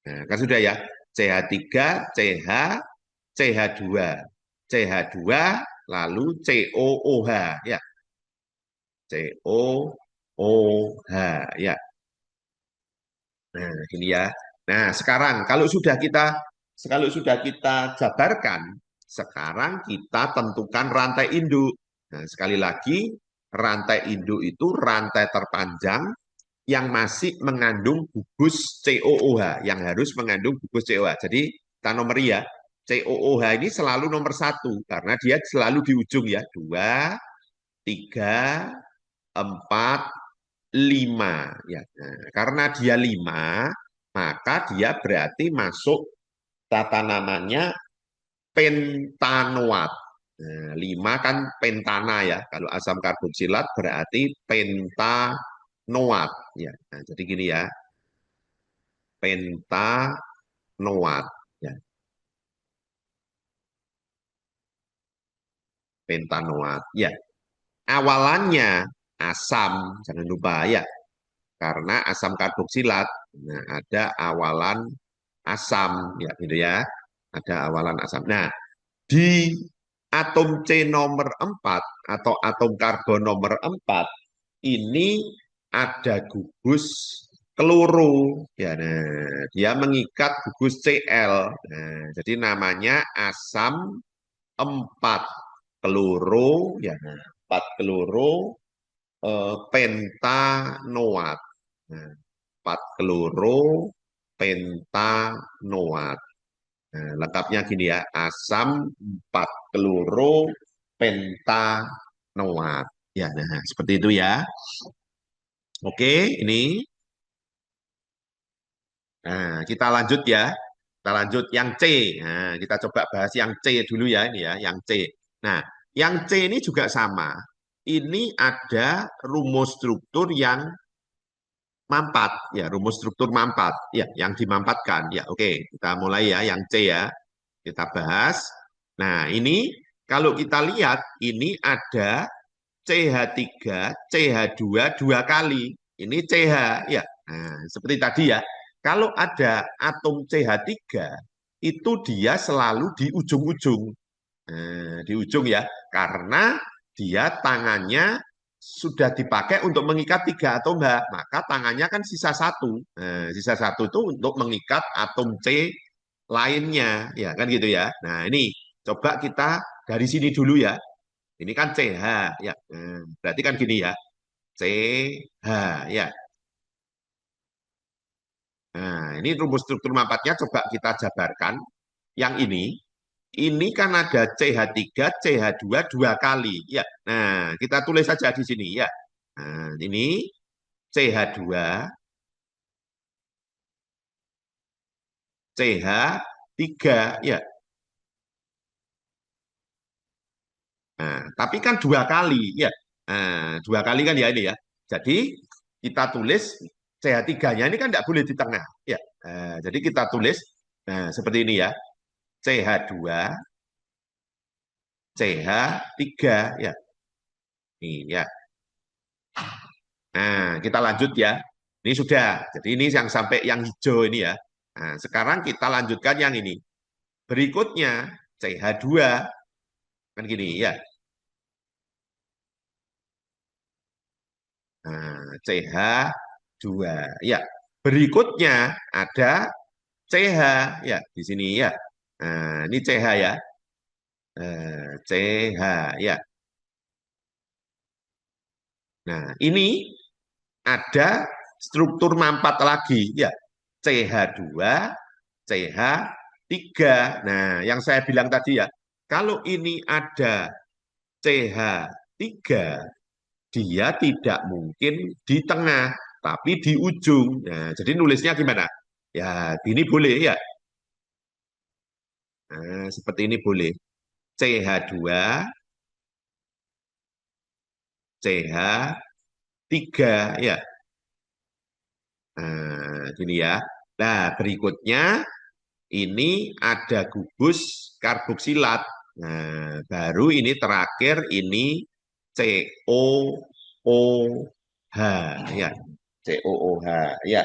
S1: Nah, kan sudah ya. CH3, CH, CH2. CH2 lalu COOH ya. COOH ya. Nah, ini ya. Nah, sekarang kalau sudah kita jabarkan, sekarang kita tentukan rantai induk. Nah, sekali lagi rantai induk itu rantai terpanjang yang masih mengandung gugus COOH, yang harus mengandung gugus COOH. Jadi kita nomori ya, COOH ini selalu nomor satu karena dia selalu di ujung ya, 2, 3, 4, 5 ya. Nah, karena dia 5, maka dia berarti masuk tata namanya pentanoat. Nah, 5 kan pentana ya. Kalau asam karboksilat berarti pentanoat ya. Nah, jadi gini ya, pentanoat ya, pentanoat ya. Awalannya asam, jangan lupa ya, karena asam karboksilat. Nah, ada awalan asam ya gitu ya. Ada awalan asam. Nah, di atom C nomor 4 atau atom karbon nomor 4 ini ada gugus kloro ya. Nah, dia mengikat gugus Cl. Nah, jadi namanya asam 4 kloro ya. Nah, 4 kloro pentanoat. Nah, 4 kloro pentanoat. Nah, lengkapnya gini ya, asam 4 kloro pentanoat. Ya, nah seperti itu ya. Oke, ini. Nah, kita lanjut ya. Kita lanjut yang C. Nah, kita coba bahas yang C dulu ya ini ya, yang C. Nah, yang C ini juga sama. Ini ada rumus struktur yang mampat ya, rumus struktur mampat ya, yang dimampatkan ya. Oke, kita mulai ya yang C ya. Kita bahas. Nah, ini kalau kita lihat, ini ada CH3, CH2 dua kali. Ini CH, ya. Nah, seperti tadi ya. Kalau ada atom CH3, itu dia selalu di ujung-ujung. Di ujung ya, karena dia tangannya sudah dipakai untuk mengikat tiga atom H, maka tangannya kan sisa satu. Sisa satu itu untuk mengikat atom C lainnya, ya kan gitu ya. Nah ini coba kita dari sini dulu ya. Ini kan CH ya. Berarti kan gini ya, CH ya. Nah ini rumus struktur mapatnya coba kita jabarkan. Yang ini kan ada CH3, CH2 dua kali. Ya. Nah, kita tulis saja di sini ya. Nah, ini CH2, CH3 ya. Nah, tapi kan dua kali ya. Nah, dua kali kan ya ini ya. Jadi kita tulis CH3-nya ini kan tidak boleh di tengah ya. Nah, jadi kita tulis seperti ini ya. CH2, CH3 ya. Ini ya. Nah, kita lanjut ya. Ini sudah. Jadi ini yang sampai yang hijau ini ya. Nah, sekarang kita lanjutkan yang ini. Berikutnya CH2 kan gini ya. Nah, CH2 ya. Berikutnya ada CH ya di sini ya. Nah, ini CH ya. CH ya. Nah, ini ada struktur mampat lagi ya. CH2, CH3. Nah, yang saya bilang tadi ya, kalau ini ada CH3, dia tidak mungkin di tengah, tapi di ujung. Nah, jadi nulisnya gimana? Ya, ini boleh ya. Nah, seperti ini boleh. CH2, CH3 ya. Nah, gini ya. Nah, berikutnya ini ada gugus karboksilat. Nah, baru ini terakhir ini COOH ya. COOH ya.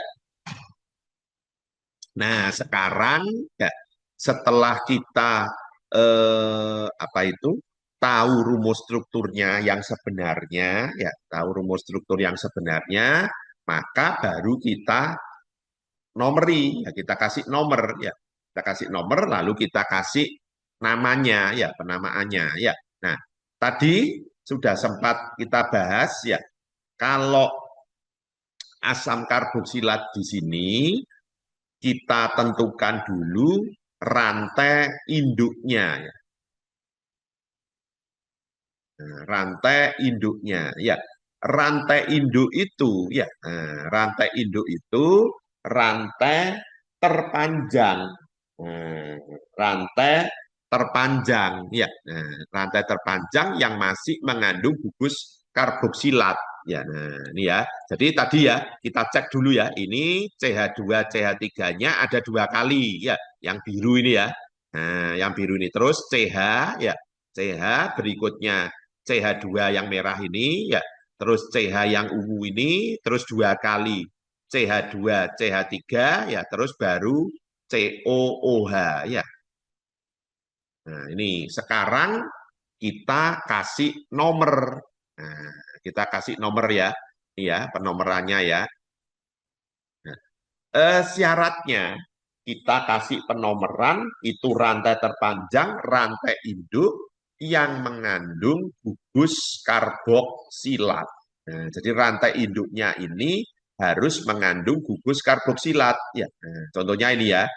S1: Nah, sekarang ya, setelah kita apa itu tahu rumus strukturnya yang sebenarnya, ya tahu rumus struktur yang sebenarnya, maka baru kita nomori, ya kita kasih nomor, ya kita kasih nomor, lalu kita kasih namanya, ya penamaannya, ya. Nah, tadi sudah sempat kita bahas, ya kalau asam karboksilat di sini kita tentukan dulu rantai induknya, ya. Nah, rantai induknya, ya. Rantai induk itu, ya. Rantai induk itu rantai terpanjang. Nah, rantai terpanjang, ya. Rantai terpanjang yang masih mengandung gugus karboksilat. Ya, nah ini ya. Jadi tadi ya kita cek dulu ya. Ini CH2 CH3-nya ada dua kali ya. Yang biru ini ya. Nah, yang biru ini terus CH ya. CH berikutnya CH2 yang merah ini ya. Terus CH yang ungu ini terus dua kali CH2 CH3 ya. Terus baru COOH ya. Nah, ini sekarang kita kasih nomor. Nah, kita kasih nomor ya. Ini ya, penomorannya ya. Nah, syaratnya kita kasih penomoran itu rantai terpanjang, rantai induk yang mengandung gugus karboksilat. Nah, jadi rantai induknya ini harus mengandung gugus karboksilat. Ya, nah, contohnya ini ya.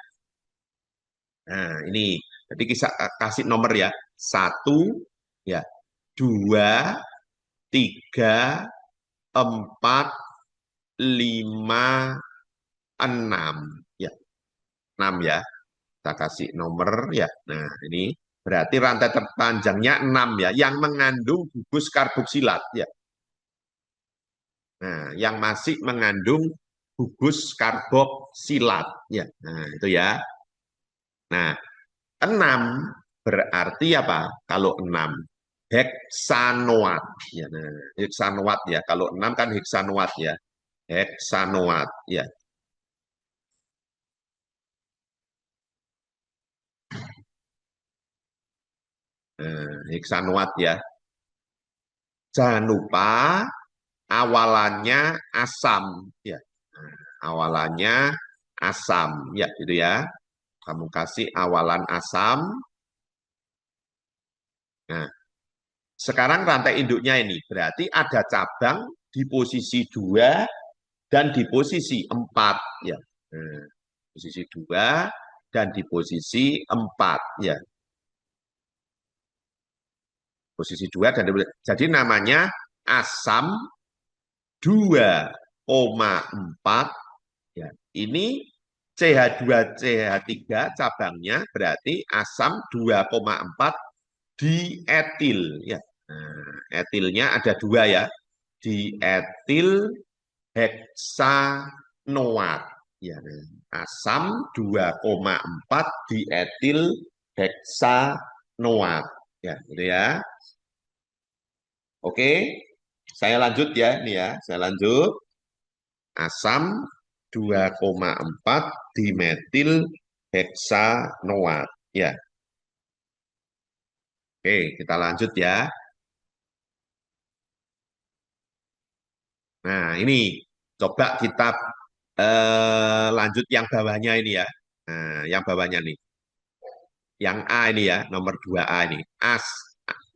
S1: Nah, ini. Jadi kita kasih nomor ya. Satu, ya, dua, tiga, empat, lima, enam. Ya, enam ya. Kita kasih nomor ya. Nah, ini berarti rantai terpanjangnya 6 ya, yang mengandung gugus karboksilat ya. Nah, yang masih mengandung gugus karboksilat ya. Nah, itu ya. Nah, 6 Berarti apa? Kalau 6 heksanoat. Ya, nah, heksanoat ya. Kalau 6 kan heksanoat ya. Heksanoat ya. Heksanoat ya. Jangan lupa awalannya asam ya. Nah, awalannya asam ya gitu ya. Kamu kasih awalan asam. Nah, sekarang rantai induknya ini berarti ada cabang di posisi 2 dan di posisi 4 ya. Nah, posisi 2 dan di posisi 4 ya. Posisi 2 dan jadi namanya asam 2,4 ya. Ini CH2CH3 cabangnya berarti asam 2,4 dietil ya. Nah, etilnya ada 2 ya. Dietil heksanoat ya. Asam 2,4 dietil heksanoat ya, gitu ya. Oke, saya lanjut ya, ini ya, saya lanjut. Asam 2,4 dimetil heksanoat. Ya, oke, kita lanjut ya. Nah, ini coba kita lanjut yang bawahnya ini ya. Nah, yang bawahnya nih. Yang A ini ya, nomor 2A ini.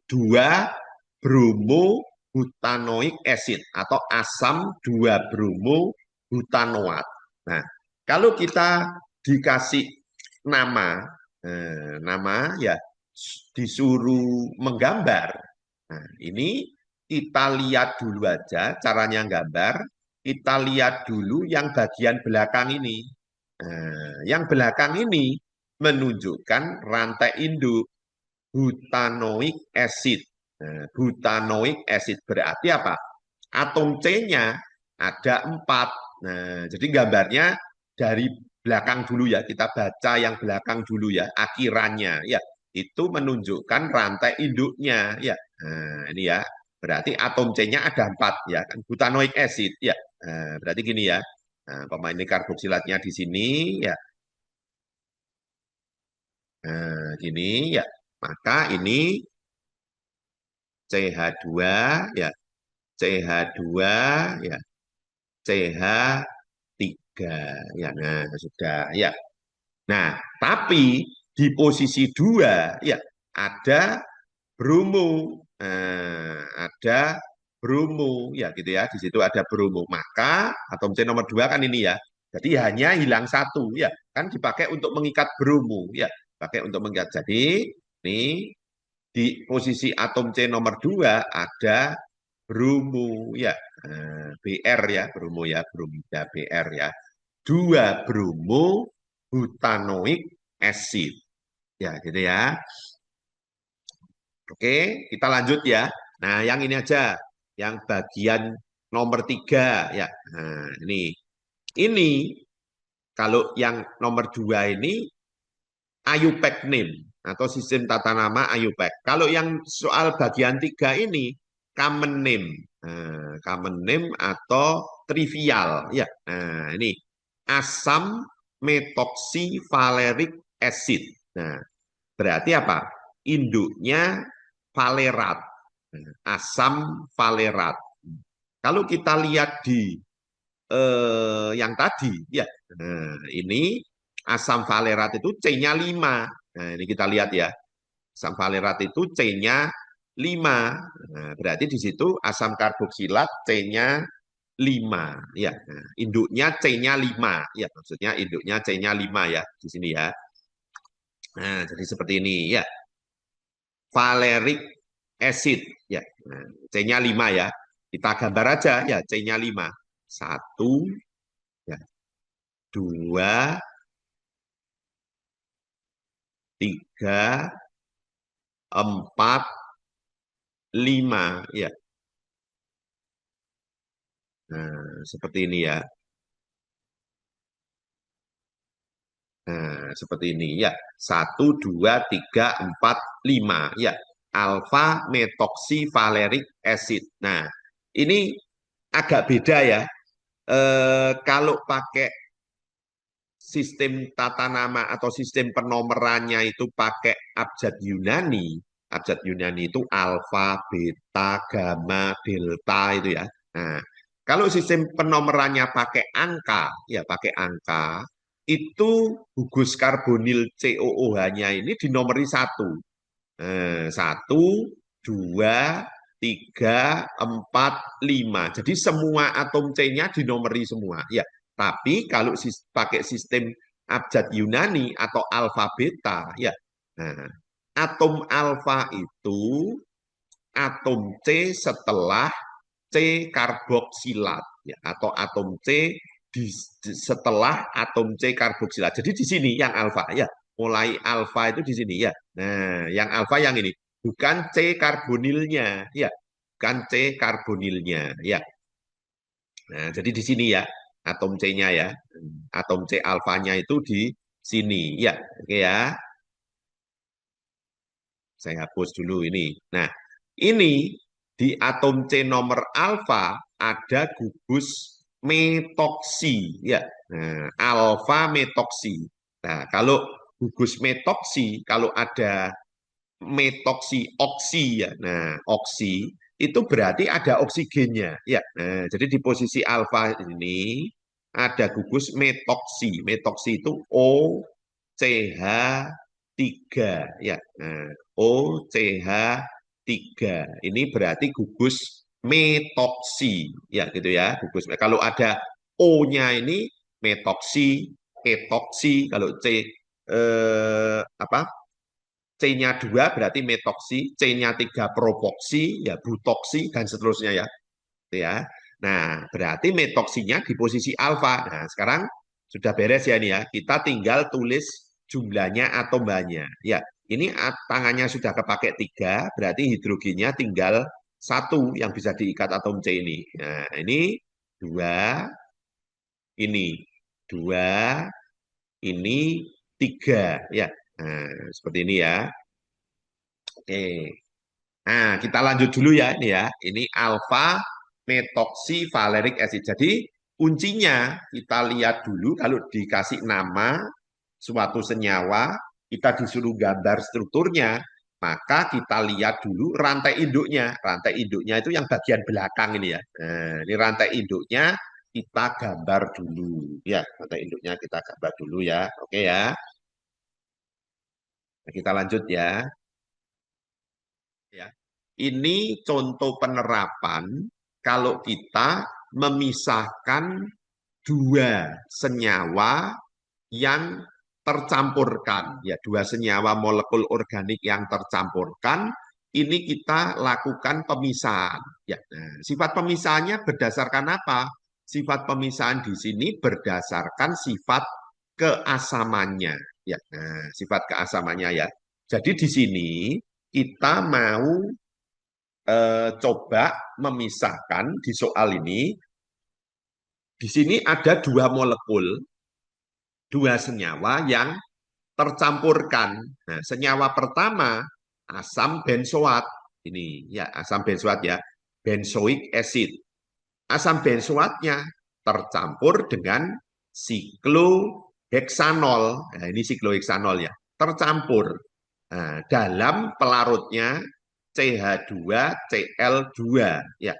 S1: 2 bromo butanoik acid atau asam 2 bromo butanoat. Nah, kalau kita dikasih nama, nama ya disuruh menggambar. Nah, ini kita lihat dulu aja caranya gambar. Kita lihat dulu yang bagian belakang ini. Nah, yang belakang ini menunjukkan rantai induk butanoik acid. Nah, butanoik acid berarti apa? Atom C-nya ada 4. Nah, jadi gambarnya dari belakang dulu ya, kita baca yang belakang dulu ya, akhirannya ya. Itu menunjukkan rantai induknya ya. Nah, ini ya. Berarti atom C-nya ada 4 ya, kan butanoik acid ya. Nah, berarti gini ya. Nah, pemain ini karboksilatnya di sini ya. Nah, gini ya. Maka ini CH2 ya, CH2 ya, CH3 ya. Nah, sudah ya. Nah, tapi di posisi 2 ya ada bromo. Ada bromo ya gitu ya. Di situ ada bromo. Maka atom C nomor 2 kan ini ya. Jadi hanya hilang satu ya. Kan dipakai untuk mengikat bromo ya. Pakai untuk mengikat. Jadi ini di posisi atom C nomor 2 ada bromo ya. Br ya, bromo ya, bromida Br ya. 2 bromo butanoik acid. Ya, gitu ya. Oke, kita lanjut ya. Nah, yang ini aja, yang bagian nomor 3 ya. Nah, ini kalau yang nomor 2 ini IUPAC name atau sistem tata nama IUPAC. Kalau yang soal bagian 3 ini common name. Nah, common name atau trivial ya. Nah, ini asam metoxivaleric acid. Nah, berarti apa? Induknya valerat. Nah, asam valerat. Kalau kita lihat di yang tadi ya. Nah, ini asam valerat itu C-nya 5. Nah, ini kita lihat ya. Asam valerat itu C-nya 5. Nah, berarti di situ asam karboksilat C-nya 5 ya. Nah, induknya C-nya 5 ya. Maksudnya induknya C-nya 5 ya di sini ya. Nah, jadi seperti ini ya. Valeric acid ya. Nah, C-nya 5 ya. Kita gambar aja ya C-nya 5. 1 ya, 2, 3, 4, 5 ya. Nah, seperti ini ya. Nah, seperti ini ya. 1, 2, 3, 4, 5 ya. Alpha methoxy valeric acid. Nah, ini agak beda ya. Kalau pakai sistem tata nama atau sistem penomerannya itu pakai abjad Yunani. Abjad Yunani itu alfa, beta, gamma, delta itu ya. Nah, kalau sistem penomerannya pakai angka, ya pakai angka, itu gugus karbonil COOH-nya ini dinomori 1. 1, 2, 3, 4, 5. Jadi semua atom C-nya dinomori semua. Ya, tapi kalau pakai sistem abjad Yunani atau alfa beta, ya. Nah, atom alfa itu atom C setelah C karboksilat, ya, atau atom C setelah atom C karboksilat. Jadi di sini yang alfa, ya, mulai alfa itu di sini ya. Nah, yang alfa yang ini bukan C karbonilnya, ya, bukan C karbonilnya, ya. Nah, jadi di sini ya atom C-nya ya, atom C alfanya itu di sini, ya, oke ya. Saya hapus dulu ini. Nah, ini di atom C nomor alfa ada gugus metoksi, ya. Nah, alfa metoksi. Nah, kalau gugus metoksi, kalau ada metoksi oksi ya. Nah, oksi itu berarti ada oksigennya, ya. Nah, jadi di posisi alfa ini ada gugus metoksi. Metoksi itu OCH3 ya. Nah, OCH3. Ini berarti gugus metoksi ya gitu ya, gugus. Kalau ada O-nya ini metoksi, etoksi, kalau C apa? C-nya 2 berarti metoksi, C-nya 3 propoksi, ya butoksi dan seterusnya ya. Gitu ya. Nah, berarti metoksinya di posisi alfa. Nah, sekarang sudah beres ya nih ya. Kita tinggal tulis jumlahnya atomnya. Ya, ini tangannya sudah kepakai 3, berarti hidrogennya tinggal 1 yang bisa diikat atom C ini. Nah, ini 2, ini 2, ini 3 ya. Nah, seperti ini ya. Oke. Nah, kita lanjut dulu ya ini ya. Ini alfa metoksi valeric acid. Jadi kuncinya kita lihat dulu kalau dikasih nama suatu senyawa, kita disuruh gambar strukturnya, maka kita lihat dulu rantai induknya. Rantai induknya itu yang bagian belakang ini ya. Nah, ini rantai induknya kita gambar dulu. Ya, rantai induknya kita gambar dulu ya. Oke ya. Nah, kita lanjut ya. Ya. Ini contoh penerapan kalau kita memisahkan dua senyawa yang tercampurkan, ya dua senyawa molekul organik yang tercampurkan, ini kita lakukan pemisahan. Ya, nah, sifat pemisahannya berdasarkan apa? Sifat pemisahan di sini berdasarkan sifat keasamannya. Ya, nah, sifat keasamannya ya. Jadi di sini kita mau coba memisahkan di soal ini. Di sini ada dua molekul, dua senyawa yang tercampurkan. Nah, senyawa pertama asam benzoat. Ini ya asam benzoat ya, benzoic acid. Asam benzoatnya tercampur dengan sikloheksanol. Nah, ini sikloheksanol ya, tercampur. Nah, dalam pelarutnya CH2Cl2 ya.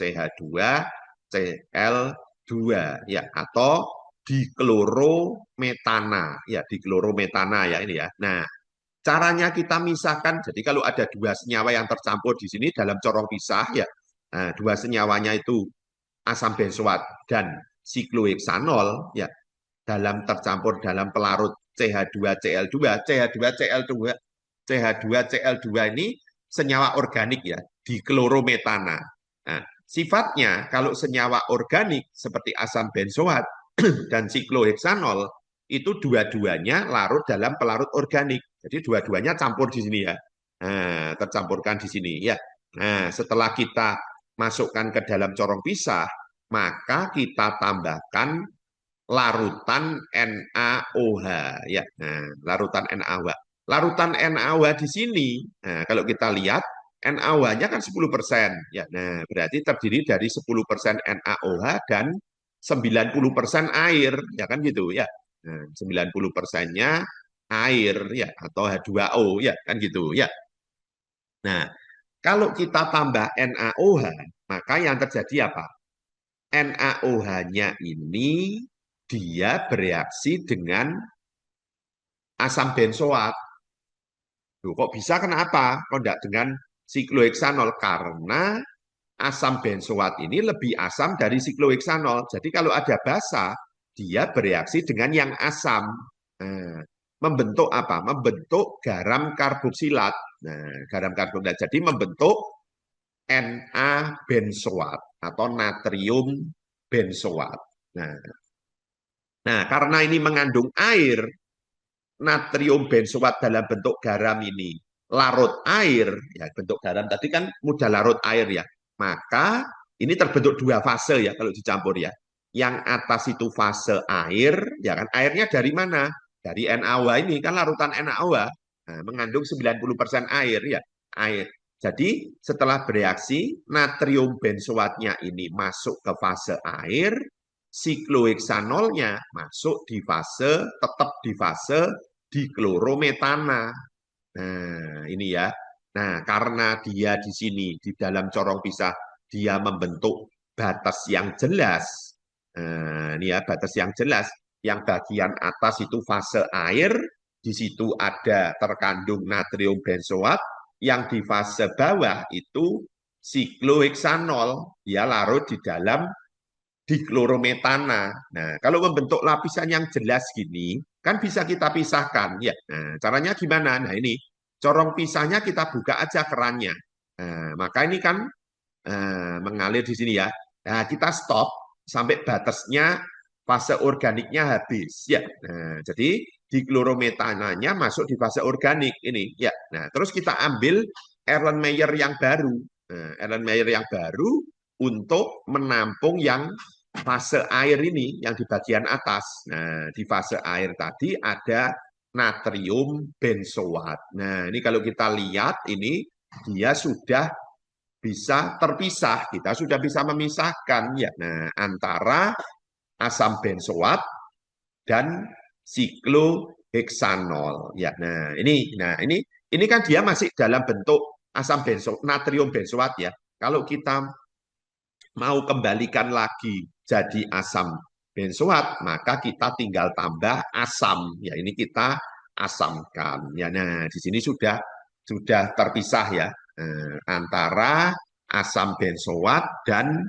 S1: CH2Cl2 ya atau diklorometana ya, diklorometana ya ini ya. Nah, caranya kita misahkan. Jadi kalau ada dua senyawa yang tercampur di sini dalam corong pisah ya. Nah, dua senyawanya itu asam benzoat dan sikloheksanol ya dalam tercampur dalam pelarut CH2Cl2. CH2Cl2 CH2Cl2 ini senyawa organik ya, diklorometana. Nah, sifatnya kalau senyawa organik seperti asam benzoat dan sikloheksanol itu dua-duanya larut dalam pelarut organik. Jadi dua-duanya campur di sini ya. Nah, tercampurkan di sini ya. Nah, setelah kita masukkan ke dalam corong pisah, maka kita tambahkan larutan NaOH ya. Nah, larutan NaOH. Larutan NaOH di sini, nah, kalau kita lihat NaOH-nya kan 10% ya. Nah, berarti terdiri dari 10% NaOH dan 90% air, ya kan gitu ya. Nah, 90%-nya air ya atau H2O ya kan gitu ya. Nah, kalau kita tambah NaOH, maka yang terjadi apa? NaOH-nya ini dia bereaksi dengan asam benzoat. Loh, kok bisa kenapa? Kok tidak dengan sikloheksanol? Karena asam benzoat ini lebih asam dari sikloheksanol. Jadi kalau ada basa, dia bereaksi dengan yang asam. Nah, membentuk apa? Membentuk garam karboksilat. Nah, garam karboksilat. Jadi membentuk Na benzoat atau natrium benzoat. Nah, karena ini mengandung air, natrium benzoat dalam bentuk garam ini larut air, ya bentuk garam tadi kan mudah larut air ya, maka ini terbentuk dua fase ya kalau dicampur ya. Yang atas itu fase air, ya kan airnya dari mana? Dari NaOH ini kan larutan NaOH, nah, mengandung 90% air ya, air. Jadi setelah bereaksi natrium benzoatnya ini masuk ke fase air, sikloheksanolnya masuk di fase tetap di fase diklorometana. Nah, ini ya. Nah, karena dia di sini di dalam corong pisah dia membentuk batas yang jelas. Nah, ini ya batas yang jelas. Yang bagian atas itu fase air, di situ ada terkandung natrium benzoat, yang di fase bawah itu sikloheksanol, dia larut di dalam diklorometana. Nah, kalau membentuk lapisan yang jelas gini, kan bisa kita pisahkan ya. Nah, caranya gimana? Nah, ini corong pisahnya kita buka aja kerannya. Nah, maka ini kan mengalir di sini ya. Nah, kita stop sampai batasnya fase organiknya habis ya. Nah, jadi diklorometananya masuk di fase organik ini ya. Nah, terus kita ambil Erlenmeyer yang baru. Nah, Erlenmeyer yang baru untuk menampung yang fase air ini yang di bagian atas. Nah, di fase air tadi ada natrium benzoat. Nah, ini kalau kita lihat ini dia sudah bisa terpisah. Kita sudah bisa memisahkan ya. Nah, antara asam benzoat dan sikloheksanol. Ya, nah ini kan dia masih dalam bentuk asam benzoat, natrium benzoat ya. Kalau kita mau kembalikan lagi jadi asam benzoat, maka kita tinggal tambah asam. Ya, ini kita asamkan. Ya, nah di sini sudah terpisah ya antara asam benzoat dan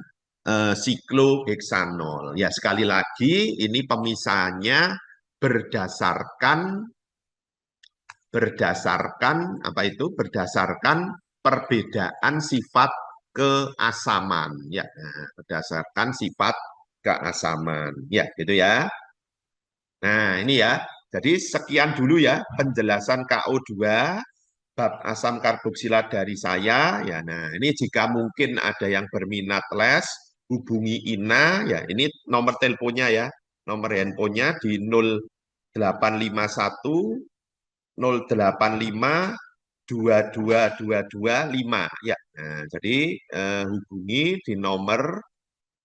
S1: sikloheksanol. Ya, sekali lagi ini pemisahannya berdasarkan berdasarkan apa itu? Berdasarkan perbedaan sifat keasaman ya. Nah, berdasarkan sifat keasaman ya, gitu ya. Nah, ini ya. Jadi sekian dulu ya penjelasan KO2 bab asam karboksilat dari saya ya. Nah, ini jika mungkin ada yang berminat les, hubungi Ina ya. Ini nomor teleponnya ya. Nomor handphonenya di 0851 085 22225 ya. Nah, jadi hubungi di nomor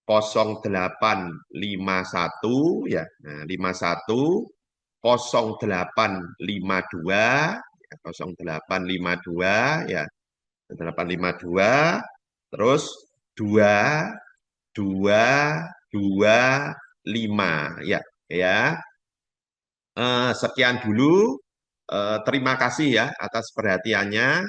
S1: 0851 ya. Nah, 51 0852 ya, 0852 ya. 852 terus 2225 ya. Ya. Sekian dulu. Terima kasih ya atas perhatiannya.